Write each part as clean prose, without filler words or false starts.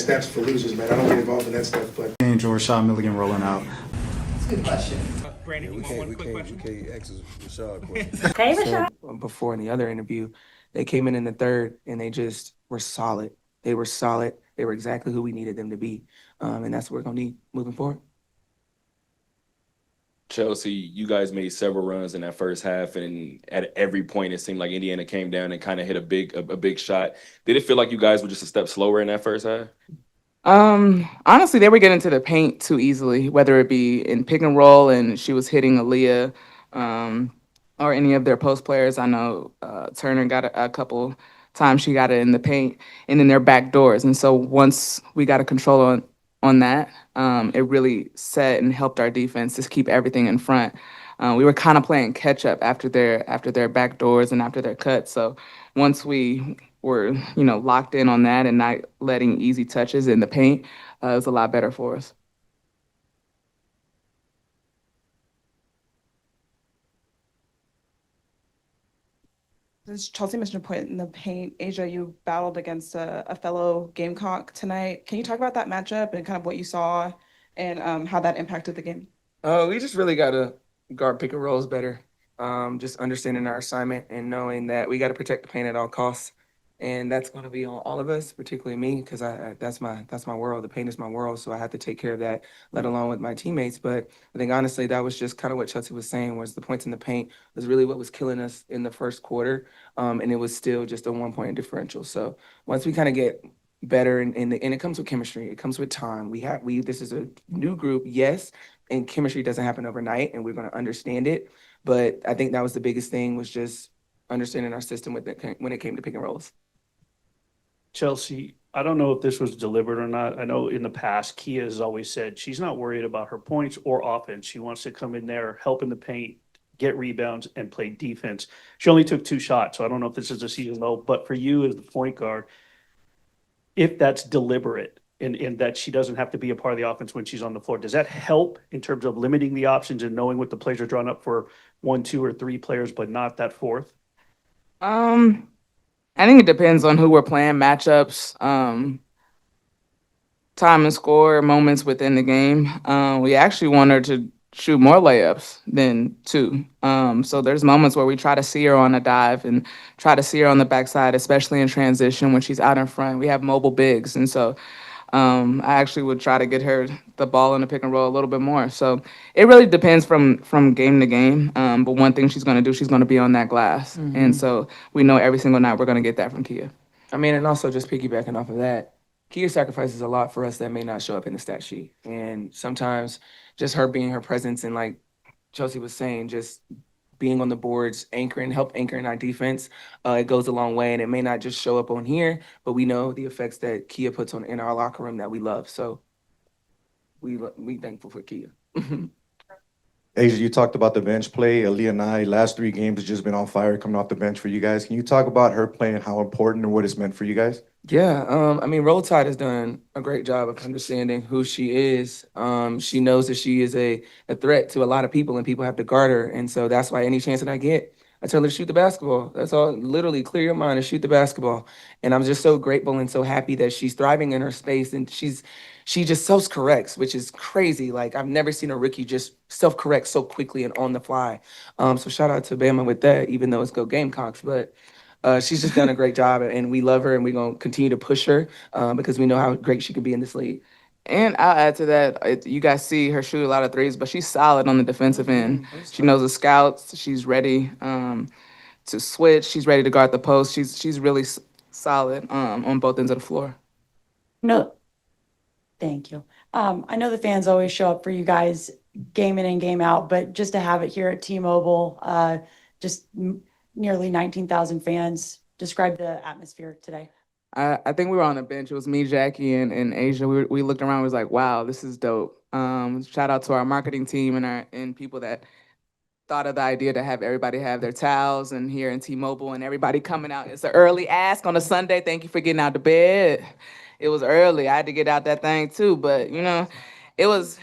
steps for losers, man. I don't get involved in that stuff. But Angel Rashad Milligan rolling out. That's a good question. Brandon, Yeah, you want one quick question? we can't ask Rashad questions. Hey, Rashad. before in the other interview, they came in the third and they just were solid. They were solid. They were exactly who we needed them to be, and that's what we're gonna need moving forward. Chelsea, you guys made several runs in that first half, and at every point it seemed like Indiana came down and kind of hit a big shot. Did it feel like you guys were just a step slower in that first half? Honestly, they were getting to the paint too easily, whether it be in pick and roll and she was hitting Aaliyah, or any of their post players. I know Turner got a couple times she got it in the paint and in their back doors. And so once we got a control on that, it really set and helped our defense just keep everything in front. We were kind of playing catch up after their back doors and after their cuts. So once we were locked in on that and not letting easy touches in the paint, it was a lot better for us. As Chelsea mentioned a point in the paint. Asia, you battled against a fellow Gamecock tonight. Can you talk about that matchup and kind of what you saw and how that impacted the game? We just really gotta guard pick and rolls better. Just understanding our assignment and knowing that we got to protect the paint at all costs, and that's going to be on all of us, particularly me, because that's my world. The paint is my world, so I have to take care of that, let alone with my teammates. But I think honestly, that was just kind of what Chelsea was saying, was the points in the paint was really what was killing us in the first quarter, and it was still just a 1 point differential. So once we kind of get better, and it comes with chemistry, it comes with time. This is a new group, yes, and chemistry doesn't happen overnight, and we're going to understand it. But I think that was the biggest thing, was just understanding our system when it came to pick and rolls. Chelsea, I don't know if this was deliberate or not. I know in the past, Kia has always said she's not worried about her points or offense. She wants to come in there, help in the paint, get rebounds, and play defense. She only took 2 shots, so I don't know if this is a season low. But for you as the point guard, if that's deliberate and that she doesn't have to be a part of the offense when she's on the floor, does that help in terms of limiting the options and knowing what the plays are drawn up for 1, 2, or 3 players, but not that fourth? I think it depends on who we're playing, matchups, time and score, moments within the game. We actually want her to shoot more layups than 2. So there's moments where we try to see her on a dive and try to see her on the backside, especially in transition when she's out in front. We have mobile bigs, and so I actually would try to get her the ball in the pick and roll a little bit more. So it really depends from game to game. But one thing she's going to do, she's going to be on that glass. And so we know every single night we're going to get that from Kia. I mean, and also just piggybacking off of that, Kia sacrifices a lot for us that may not show up in the stat sheet. And sometimes just her being her presence, and like Chelsea was saying, just being on the boards, help anchoring our defense, it goes a long way. And it may not just show up on here, but we know the effects that Kia puts on in our locker room that we love. So we thankful for Kia. Asia, you talked about the bench play. Aaliyah and I, last 3 games has just been on fire coming off the bench for you guys. Can you talk about her playing, how important and what it's meant for you guys? Yeah, I mean, Roll Tide has done a great job of understanding who she is. She knows that she is a threat to a lot of people, and people have to guard her. And so that's why any chance that I get, I tell her to shoot the basketball. That's all. Literally, clear your mind and shoot the basketball. And I'm just so grateful and so happy that she's thriving in her space, and she just self-corrects, which is crazy. Like, I've never seen a rookie just self-correct so quickly and on the fly. So shout out to Bama with that, even though it's go Gamecocks. But she's just done a great job, and we love her, and we're going to continue to push her because we know how great she can be in this league. And I'll add to that, you guys see her shoot a lot of threes, but she's solid on the defensive end. She knows the scouts. She's ready to switch. She's ready to guard the post. She's really solid on both ends of the floor. No, thank you. I know the fans always show up for you guys game in and game out, but just to have it here at T-Mobile, nearly 19,000 fans. Describe the atmosphere today. I think we were on the bench. It was me, Jackie, and Asia. We looked around. We was like, "Wow, this is dope." Shout out to our marketing team and people that thought of the idea to have everybody have their towels and here in T-Mobile and everybody coming out. It's an early ask on a Sunday. Thank you for getting out to bed. It was early. I had to get out that thing too, but it was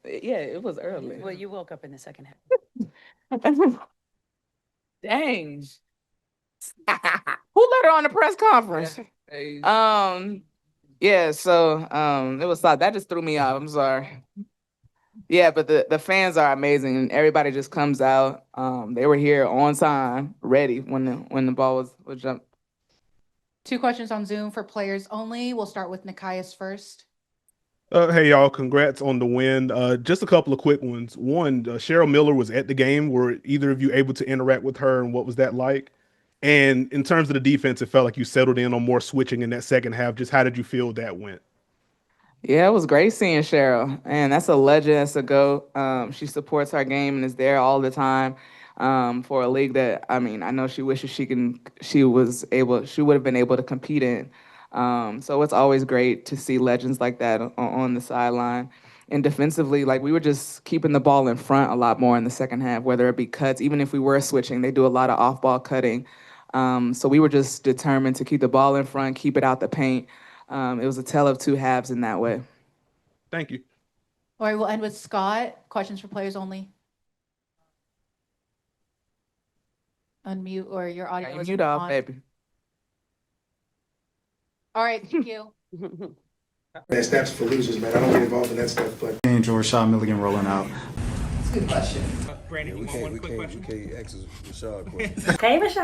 early. Well, you woke up in the second Dang. Who let her on the press conference? Hey, Yeah, Yeah, so it was that just threw me off. I'm sorry. Yeah, but the fans are amazing and everybody just comes out. They were here on time, ready when the ball was jumped. 2 questions on Zoom for players only. We'll start with Nikias first. Hey y'all, congrats on the win. Just a couple of quick ones. One, Cheryl Miller was at the game. Were either of you able to interact with her, and what was that like? And in terms of the defense, it felt like you settled in on more switching in that second half. Just how did you feel that went? Yeah, it was great seeing Cheryl, and that's a legend. That's a GOAT. She supports our game and is there all the time. For a league that, I mean, I know she wishes she would have been able to compete in. So it's always great to see legends like that on the sideline. And defensively, like we were just keeping the ball in front a lot more in the second half, whether it be cuts, even if we were switching, they do a lot of off-ball cutting. So we were just determined to keep the ball in front, keep it out the paint. It was a tale of two halves in that way. Thank you. All right, we'll end with Scott. Questions for players only. Unmute or your audio Yeah, you is mute off, on. baby. All right, thank you. Man, snaps for losers, man. I don't get involved in that stuff, but And Rashad Milligan rolling out. Brandon, you want one quick question? We can't ask Rashad a question. Hey, Rashad.